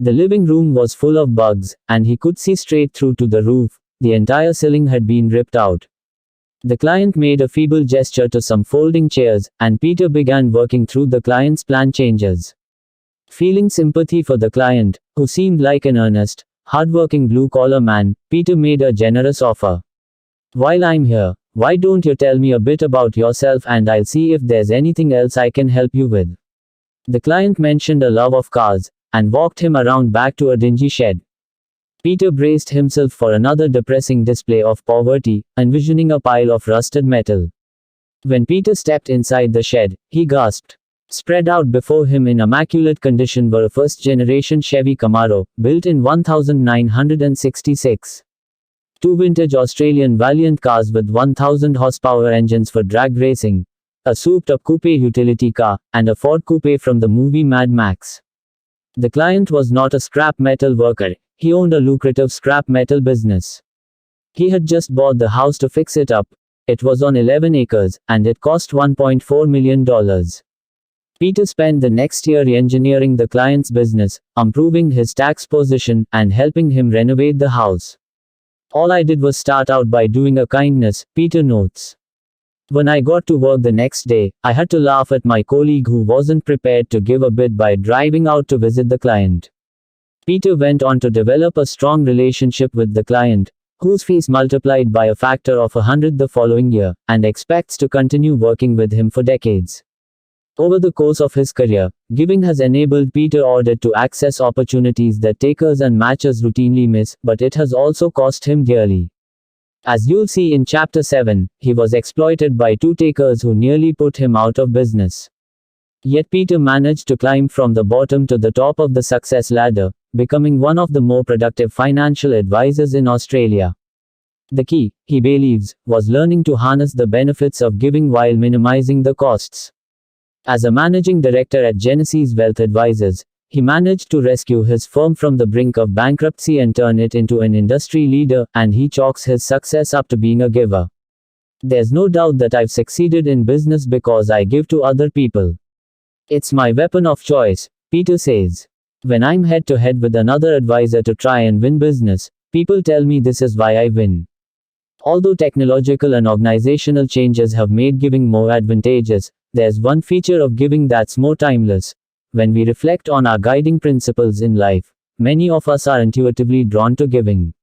The living room was full of bugs, and he could see straight through to the roof. The entire ceiling had been ripped out. The client made a feeble gesture to some folding chairs, and Peter began working through the client's plan changes. Feeling sympathy for the client, who seemed like an earnest, hardworking blue-collar man, Peter made a generous offer. "While I'm here, why don't you tell me a bit about yourself and I'll see if there's anything else I can help you with." The client mentioned a love of cars, and walked him around back to a dingy shed. Peter braced himself for another depressing display of poverty, envisioning a pile of rusted metal. When Peter stepped inside the shed, he gasped. Spread out before him in immaculate condition were a first-generation Chevy Camaro, built in 1966. 2 vintage Australian Valiant cars with 1,000 horsepower engines for drag racing, a souped-up coupe utility car, and a Ford coupe from the movie Mad Max. The client was not a scrap metal worker. He owned a lucrative scrap metal business. He had just bought the house to fix it up. It was on 11 acres, and it cost $1.4 million. Peter spent the next year re-engineering the client's business, improving his tax position, and helping him renovate the house. "All I did was start out by doing a kindness," Peter notes. "When I got to work the next day, I had to laugh at my colleague who wasn't prepared to give a bit by driving out to visit the client." Peter went on to develop a strong relationship with the client, whose fees multiplied by a factor of 100 the following year, and expects to continue working with him for decades. Over the course of his career, giving has enabled Peter Audit to access opportunities that takers and matchers routinely miss, but it has also cost him dearly. As you'll see in Chapter 7, he was exploited by 2 takers who nearly put him out of business. Yet Peter managed to climb from the bottom to the top of the success ladder, becoming one of the more productive financial advisors in Australia. The key, he believes, was learning to harness the benefits of giving while minimizing the costs. As a managing director at Genesis Wealth Advisors, he managed to rescue his firm from the brink of bankruptcy and turn it into an industry leader, and he chalks his success up to being a giver. "There's no doubt that I've succeeded in business because I give to other people. It's my weapon of choice," Peter says. "When I'm head to head with another advisor to try and win business, people tell me this is why I win. Although technological and organizational changes have made giving more advantageous, there's one feature of giving that's more timeless. When we reflect on our guiding principles in life, many of us are intuitively drawn to giving.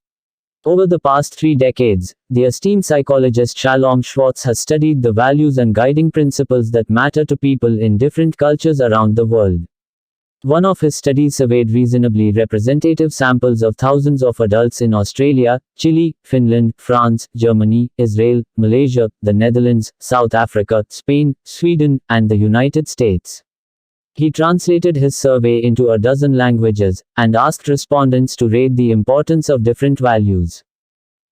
Over the past 3 decades, the esteemed psychologist Shalom Schwartz has studied the values and guiding principles that matter to people in different cultures around the world. One of his studies surveyed reasonably representative samples of thousands of adults in Australia, Chile, Finland, France, Germany, Israel, Malaysia, the Netherlands, South Africa, Spain, Sweden, and the United States. He translated his survey into a dozen languages, and asked respondents to rate the importance of different values.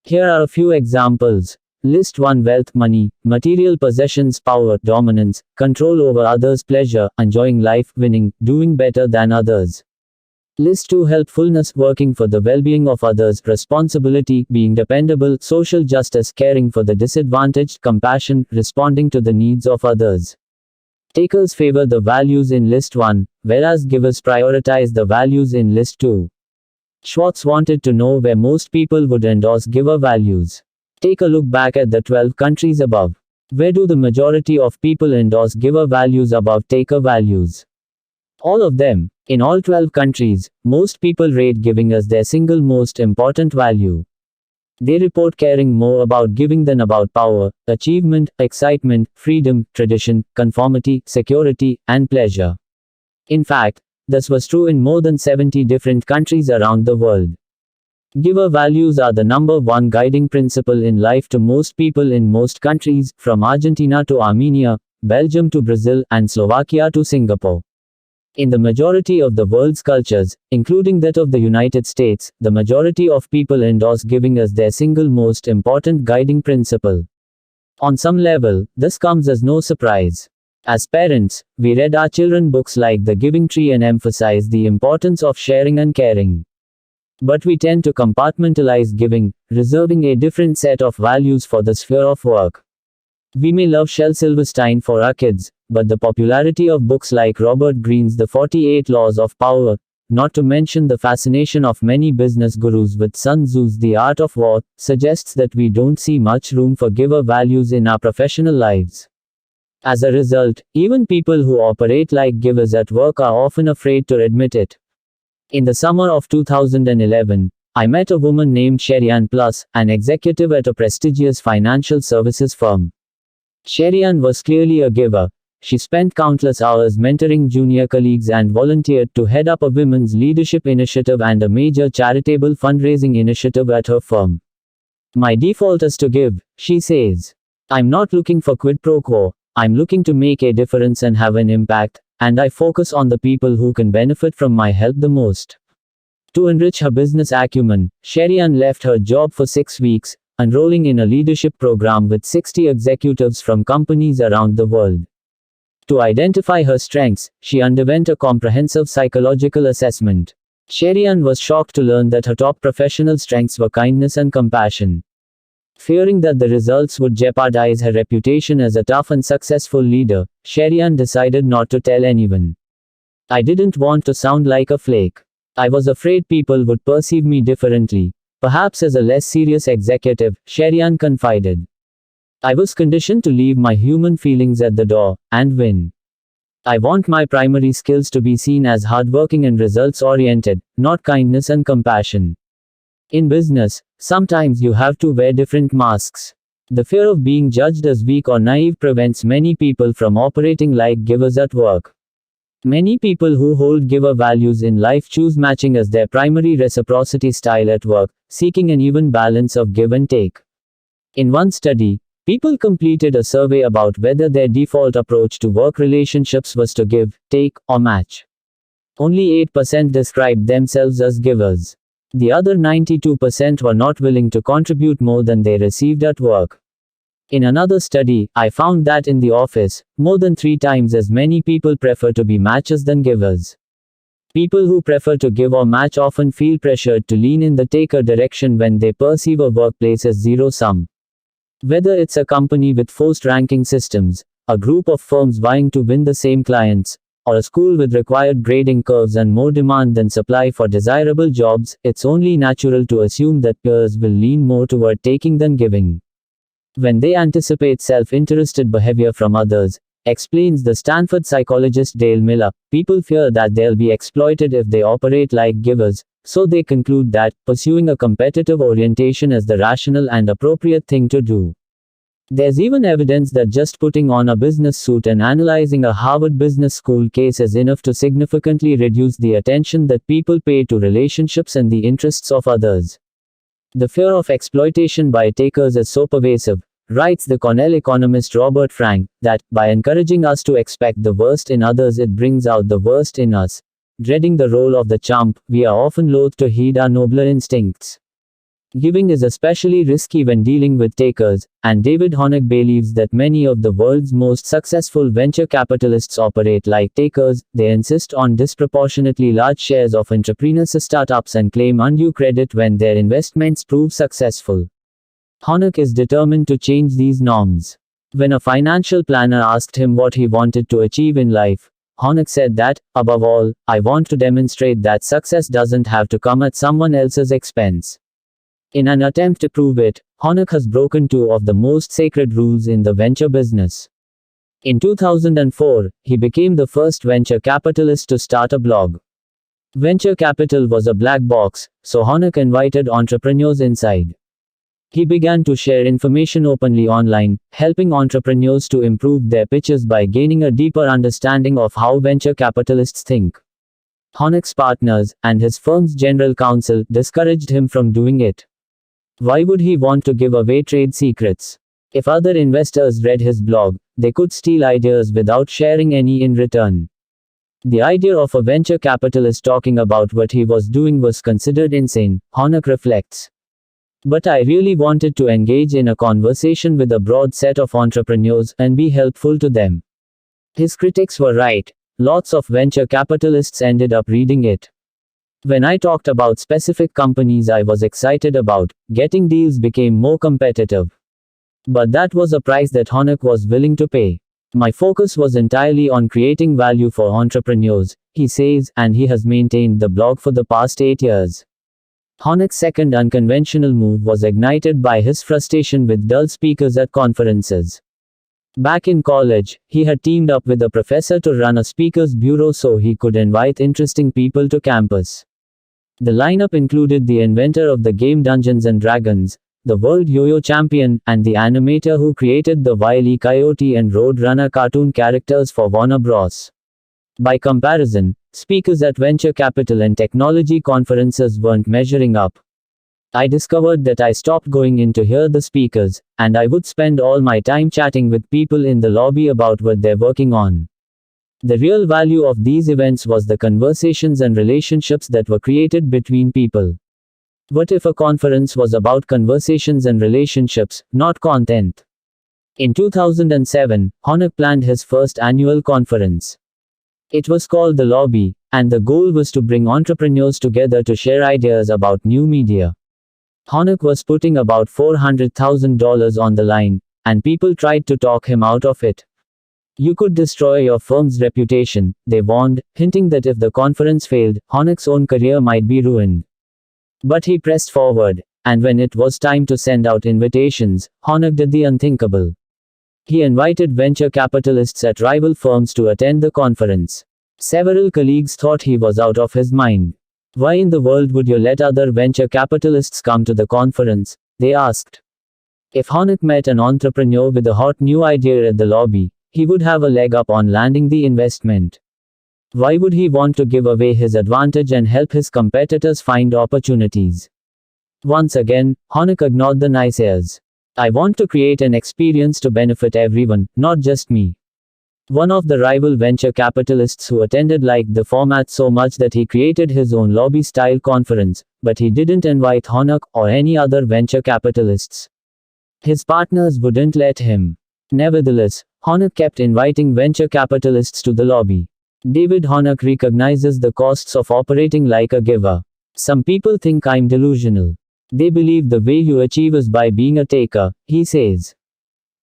Here are a few examples. List 1: wealth, money, material possessions, power, dominance, control over others, pleasure, enjoying life, winning, doing better than others. List 2: helpfulness, working for the well-being of others, responsibility, being dependable, social justice, caring for the disadvantaged, compassion, responding to the needs of others. Takers favor the values in List 1, whereas givers prioritize the values in List 2. Schwartz wanted to know where most people would endorse giver values. Take a look back at the 12 countries above. Where do the majority of people endorse giver values above taker values? All of them. In all 12 countries, most people rate giving as their single most important value. They report caring more about giving than about power, achievement, excitement, freedom, tradition, conformity, security, and pleasure. In fact, this was true in more than 70 different countries around the world. Giver values are the number one guiding principle in life to most people in most countries, from Argentina to Armenia, Belgium to Brazil, and Slovakia to Singapore. In the majority of the world's cultures, including that of the United States, the majority of people endorse giving as their single most important guiding principle. On some level, this comes as no surprise. As parents, we read our children books like The Giving Tree and emphasize the importance of sharing and caring. But we tend to compartmentalize giving, reserving a different set of values for the sphere of work. We may love Shel Silverstein for our kids, but the popularity of books like Robert Greene's The 48 Laws of Power, not to mention the fascination of many business gurus with Sun Tzu's The Art of War, suggests that we don't see much room for giver values in our professional lives. As a result, even people who operate like givers at work are often afraid to admit it. In the summer of 2011, I met a woman named Sherian Plus, an executive at a prestigious financial services firm. Sherian was clearly a giver. She spent countless hours mentoring junior colleagues and volunteered to head up a women's leadership initiative and a major charitable fundraising initiative at her firm. My default is to give, she says. I'm not looking for quid pro quo. I'm looking to make a difference and have an impact, and I focus on the people who can benefit from my help the most. To enrich her business acumen, Sherian left her job for 6 weeks, enrolling in a leadership program with 60 executives from companies around the world. To identify her strengths, she underwent a comprehensive psychological assessment. Sherian was shocked to learn that her top professional strengths were kindness and compassion. Fearing that the results would jeopardize her reputation as a tough and successful leader, Sherian decided not to tell anyone. I didn't want to sound like a flake. I was afraid people would perceive me differently, perhaps as a less serious executive, Sherian confided. I was conditioned to leave my human feelings at the door, and win. I want my primary skills to be seen as hardworking and results-oriented, not kindness and compassion. In business, sometimes you have to wear different masks. The fear of being judged as weak or naive prevents many people from operating like givers at work. Many people who hold giver values in life choose matching as their primary reciprocity style at work, seeking an even balance of give and take. In one study, people completed a survey about whether their default approach to work relationships was to give, take, or match. Only 8% described themselves as givers. The other 92% were not willing to contribute more than they received at work. In another study, I found that in the office, more than 3 times as many people prefer to be matchers than givers. People who prefer to give or match often feel pressured to lean in the taker direction when they perceive a workplace as zero-sum. Whether it's a company with forced ranking systems, a group of firms vying to win the same clients, or a school with required grading curves and more demand than supply for desirable jobs, it's only natural to assume that peers will lean more toward taking than giving. When they anticipate self-interested behavior from others, explains the Stanford psychologist Dale Miller, people fear that they'll be exploited if they operate like givers, so they conclude that pursuing a competitive orientation is the rational and appropriate thing to do. There's even evidence that just putting on a business suit and analyzing a Harvard Business School case is enough to significantly reduce the attention that people pay to relationships and the interests of others. The fear of exploitation by takers is so pervasive, writes the Cornell economist Robert Frank, that, by encouraging us to expect the worst in others, it brings out the worst in us. Dreading the role of the chump, we are often loath to heed our nobler instincts. Giving is especially risky when dealing with takers, and David Honeck believes that many of the world's most successful venture capitalists operate like takers. They insist on disproportionately large shares of entrepreneurs' startups and claim undue credit when their investments prove successful. Honeck is determined to change these norms. When a financial planner asked him what he wanted to achieve in life, Honeck said that, above all, I want to demonstrate that success doesn't have to come at someone else's expense. In an attempt to prove it, Honeck has broken two of the most sacred rules in the venture business. In 2004, he became the first venture capitalist to start a blog. Venture capital was a black box, so Honeck invited entrepreneurs inside. He began to share information openly online, helping entrepreneurs to improve their pitches by gaining a deeper understanding of how venture capitalists think. Honeck's partners, and his firm's general counsel, discouraged him from doing it. Why would he want to give away trade secrets? If other investors read his blog, they could steal ideas without sharing any in return. The idea of a venture capitalist talking about what he was doing was considered insane, Honeck reflects. But I really wanted to engage in a conversation with a broad set of entrepreneurs and be helpful to them. His critics were right. Lots of venture capitalists ended up reading it. When I talked about specific companies I was excited about, getting deals became more competitive. But that was a price that Honeck was willing to pay. My focus was entirely on creating value for entrepreneurs, he says, and he has maintained the blog for the past 8 years. Honeck's second unconventional move was ignited by his frustration with dull speakers at conferences. Back in college, he had teamed up with a professor to run a speakers bureau so he could invite interesting people to campus. The lineup included the inventor of the game Dungeons & Dragons, the world yo-yo champion, and the animator who created the Wile E. Coyote and Roadrunner cartoon characters for Warner Bros. By comparison, speakers at venture capital and technology conferences weren't measuring up. I discovered that I stopped going in to hear the speakers, and I would spend all my time chatting with people in the lobby about what they're working on. The real value of these events was the conversations and relationships that were created between people. What if a conference was about conversations and relationships, not content? In 2007, Honeck planned his first annual conference. It was called The Lobby, and the goal was to bring entrepreneurs together to share ideas about new media. Honeck was putting about $400,000 on the line, and people tried to talk him out of it. You could destroy your firm's reputation, they warned, hinting that if the conference failed, Honeck's own career might be ruined. But he pressed forward, and when it was time to send out invitations, Honeck did the unthinkable. He invited venture capitalists at rival firms to attend the conference. Several colleagues thought he was out of his mind. Why in the world would you let other venture capitalists come to the conference? They asked. If Honeck met an entrepreneur with a hot new idea at the lobby, he would have a leg up on landing the investment. Why would he want to give away his advantage and help his competitors find opportunities? Once again, Honeck ignored the naysayers. I want to create an experience to benefit everyone, not just me. One of the rival venture capitalists who attended liked the format so much that he created his own lobby-style conference, but he didn't invite Honeck or any other venture capitalists. His partners wouldn't let him. Nevertheless, Honeck kept inviting venture capitalists to the lobby. David Honeck recognizes the costs of operating like a giver. Some people think I'm delusional. They believe the way you achieve is by being a taker, he says.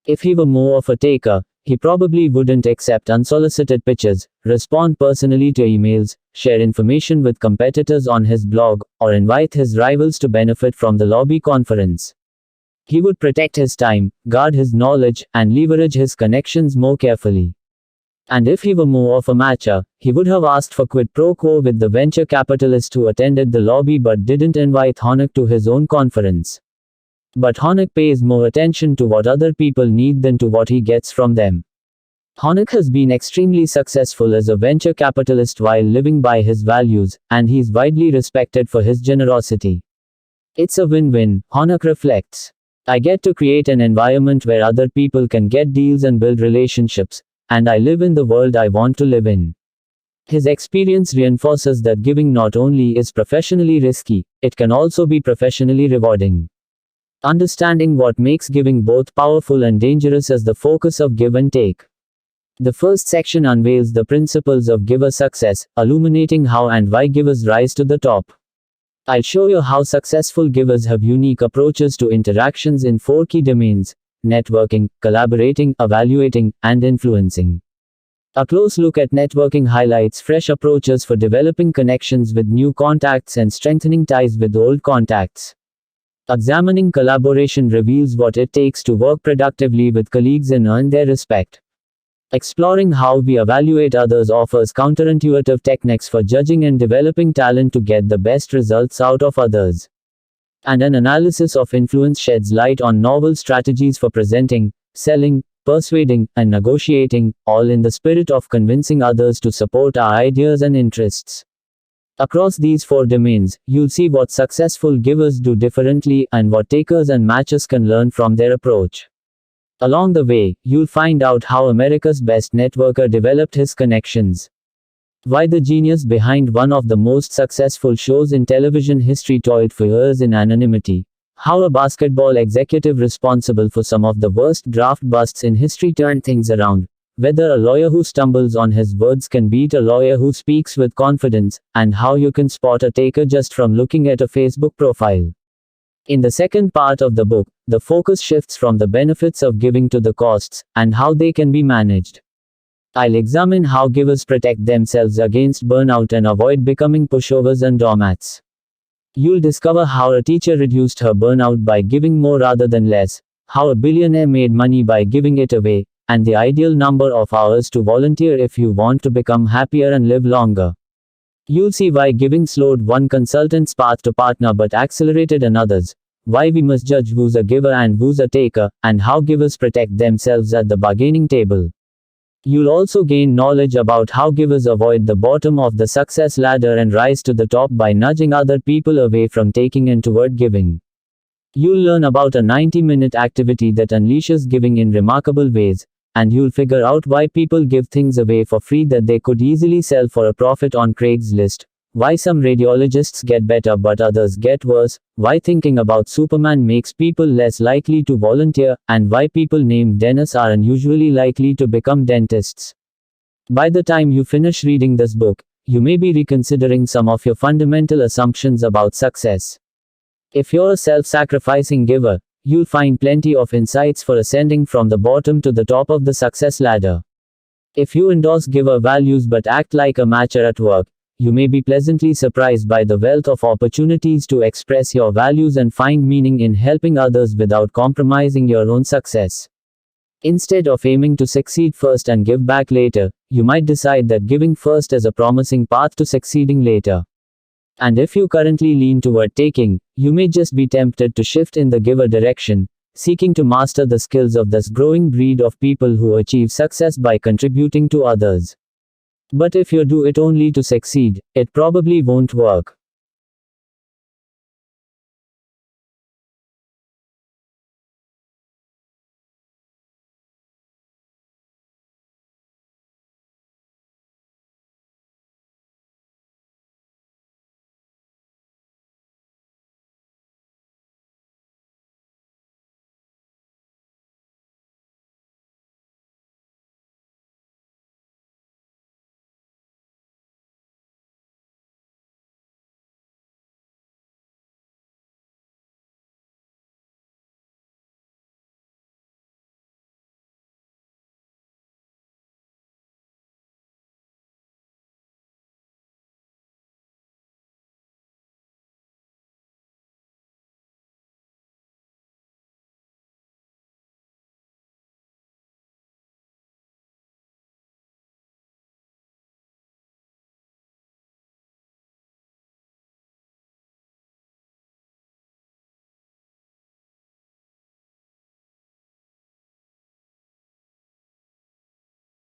If he were more of a taker, He probably wouldn't accept unsolicited pitches, respond personally to emails, share information with competitors on his blog, or invite his rivals to benefit from the lobby conference. He would protect his time, guard his knowledge, and leverage his connections more carefully. And if he were more of a matcher, he would have asked for quid pro quo with the venture capitalist who attended the lobby but didn't invite Honeck to his own conference. But Honeck pays more attention to what other people need than to what he gets from them. Honeck has been extremely successful as a venture capitalist while living by his values, and he's widely respected for his generosity. It's a win-win, Honeck reflects. I get to create an environment where other people can get deals and build relationships, and I live in the world I want to live in. His experience reinforces that giving not only is professionally risky, it can also be professionally rewarding. Understanding what makes giving both powerful and dangerous is the focus of Give and Take. The first section unveils the principles of giver success, illuminating how and why givers rise to the top. I'll show you how successful givers have unique approaches to interactions in 4 key domains: networking, collaborating, evaluating, and influencing. A close look at networking highlights fresh approaches for developing connections with new contacts and strengthening ties with old contacts. Examining collaboration reveals what it takes to work productively with colleagues and earn their respect. Exploring how we evaluate others offers counterintuitive techniques for judging and developing talent to get the best results out of others. And an analysis of influence sheds light on novel strategies for presenting, selling, persuading, and negotiating, all in the spirit of convincing others to support our ideas and interests. Across these 4 domains, you'll see what successful givers do differently and what takers and matchers can learn from their approach. Along the way, you'll find out how America's best networker developed his connections. Why the genius behind one of the most successful shows in television history toiled for years in anonymity. How a basketball executive responsible for some of the worst draft busts in history turned things around. Whether a lawyer who stumbles on his words can beat a lawyer who speaks with confidence, and how you can spot a taker just from looking at a Facebook profile. In the second part of the book, the focus shifts from the benefits of giving to the costs, and how they can be managed. I'll examine how givers protect themselves against burnout and avoid becoming pushovers and doormats. You'll discover how a teacher reduced her burnout by giving more rather than less, how a billionaire made money by giving it away, and the ideal number of hours to volunteer if you want to become happier and live longer. You'll see why giving slowed one consultant's path to partner but accelerated another's, why we must judge who's a giver and who's a taker, and how givers protect themselves at the bargaining table. You'll also gain knowledge about how givers avoid the bottom of the success ladder and rise to the top by nudging other people away from taking and toward giving. You'll learn about a 90-minute activity that unleashes giving in remarkable ways, and you'll figure out why people give things away for free that they could easily sell for a profit on Craigslist, why some radiologists get better but others get worse, why thinking about Superman makes people less likely to volunteer, and why people named Dennis are unusually likely to become dentists. By the time you finish reading this book, you may be reconsidering some of your fundamental assumptions about success. If you're a self-sacrificing giver, you'll find plenty of insights for ascending from the bottom to the top of the success ladder. If you endorse giver values but act like a matcher at work, you may be pleasantly surprised by the wealth of opportunities to express your values and find meaning in helping others without compromising your own success. Instead of aiming to succeed first and give back later, you might decide that giving first is a promising path to succeeding later. And if you currently lean toward taking, you may just be tempted to shift in the giver direction, seeking to master the skills of this growing breed of people who achieve success by contributing to others. But if you do it only to succeed, it probably won't work.